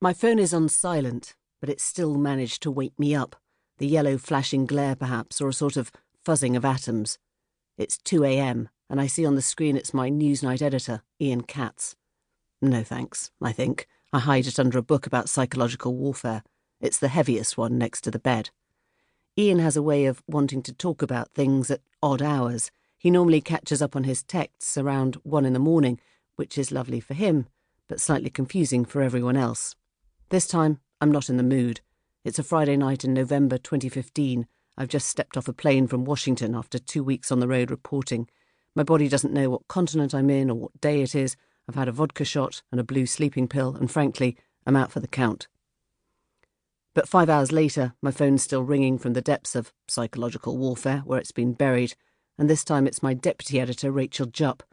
My phone is on silent, but it still managed to wake me up. The yellow flashing glare, perhaps, or a sort of fuzzing of atoms. It's 2 a.m, and I see on the screen it's my Newsnight editor, Ian Katz. No thanks, I think. I hide it under a book about psychological warfare. It's the heaviest one next to the bed. Ian has a way of wanting to talk about things at odd hours. He normally catches up on his texts around 1 a.m, which is lovely for him, but slightly confusing for everyone else. This time, I'm not in the mood. It's a Friday night in November 2015. I've just stepped off a plane from Washington after 2 weeks on the road reporting. My body doesn't know what continent I'm in or what day it is. I've had a vodka shot and a blue sleeping pill, and frankly, I'm out for the count. But 5 hours later, my phone's still ringing from the depths of psychological warfare, where it's been buried, and this time it's my deputy editor, Rachel Jupp.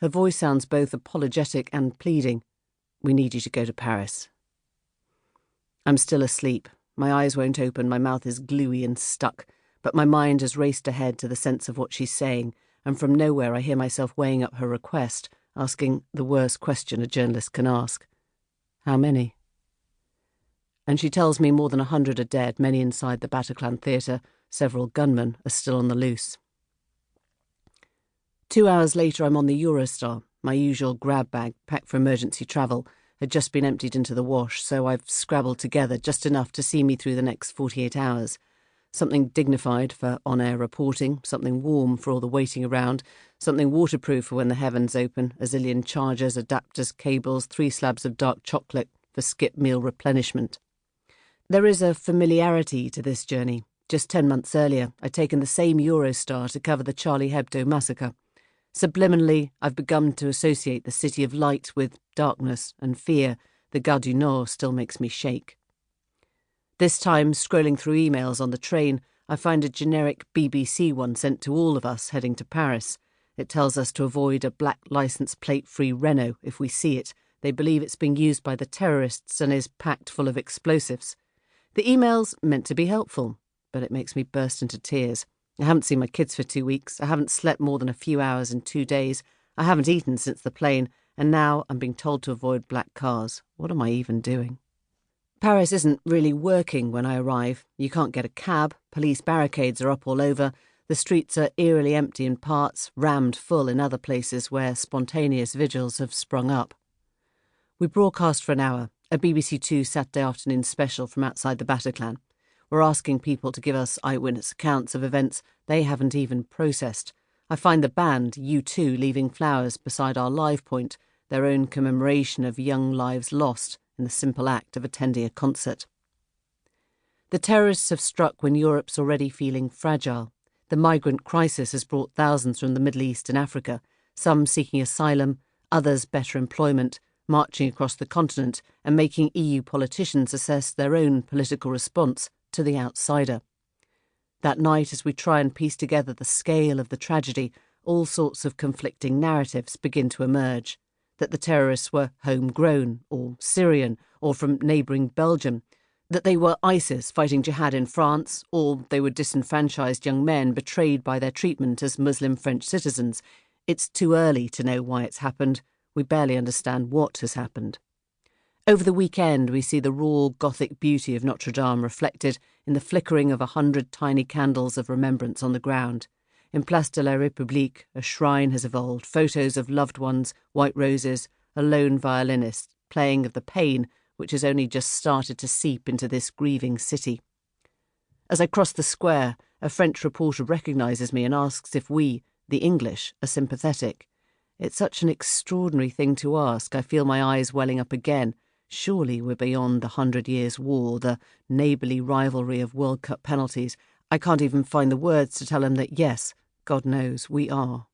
Her voice sounds both apologetic and pleading. We need you to go to Paris. I'm still asleep. My eyes won't open, my mouth is gluey and stuck, but my mind has raced ahead to the sense of what she's saying, and from nowhere I hear myself weighing up her request, asking the worst question a journalist can ask. How many? And she tells me more than 100 are dead, many inside the Bataclan theatre. Several gunmen are still on the loose. 2 hours later, I'm on the Eurostar. My usual grab bag, packed for emergency travel, had just been emptied into the wash, so I've scrabbled together just enough to see me through the next 48 hours. Something dignified for on-air reporting, something warm for all the waiting around, something waterproof for when the heavens open, a zillion chargers, adapters, cables, 3 slabs of dark chocolate for skip meal replenishment. There is a familiarity to this journey. Just 10 months earlier, I'd taken the same Eurostar to cover the Charlie Hebdo massacre. Subliminally, I've begun to associate the city of light with darkness and fear. The Gare du Nord still makes me shake. This time, scrolling through emails on the train, I find a generic BBC one sent to all of us heading to Paris. It tells us to avoid a black licence plate-free Renault if we see it. They believe it's being used by the terrorists and is packed full of explosives. The email's meant to be helpful, but it makes me burst into tears. I haven't seen my kids for 2 weeks. I haven't slept more than a few hours in 2 days. I haven't eaten since the plane, and now I'm being told to avoid black cars. What am I even doing? Paris isn't really working when I arrive. You can't get a cab. Police barricades are up all over. The streets are eerily empty in parts, rammed full in other places where spontaneous vigils have sprung up. We broadcast for an hour, a BBC Two Saturday afternoon special from outside the Bataclan. We're asking people to give us eyewitness accounts of events they haven't even processed. I find the band, U2, leaving flowers beside our live point, their own commemoration of young lives lost in the simple act of attending a concert. The terrorists have struck when Europe's already feeling fragile. The migrant crisis has brought thousands from the Middle East and Africa, some seeking asylum, others better employment, marching across the continent and making EU politicians assess their own political response to the outsider. That night, as we try and piece together the scale of the tragedy, all sorts of conflicting narratives begin to emerge. That the terrorists were homegrown, or Syrian, or from neighbouring Belgium. That they were ISIS fighting jihad in France, or they were disenfranchised young men betrayed by their treatment as Muslim French citizens. It's too early to know why it's happened. We barely understand what has happened. Over the weekend, we see the raw Gothic beauty of Notre Dame reflected in the flickering of 100 tiny candles of remembrance on the ground. In Place de la République, a shrine has evolved, photos of loved ones, white roses, a lone violinist, playing of the pain which has only just started to seep into this grieving city. As I cross the square, a French reporter recognises me and asks if we, the English, are sympathetic. It's such an extraordinary thing to ask. I feel my eyes welling up again. Surely we're beyond the 100 Years' War, the neighbourly rivalry of World Cup penalties. I can't even find the words to tell him that, yes, God knows, we are.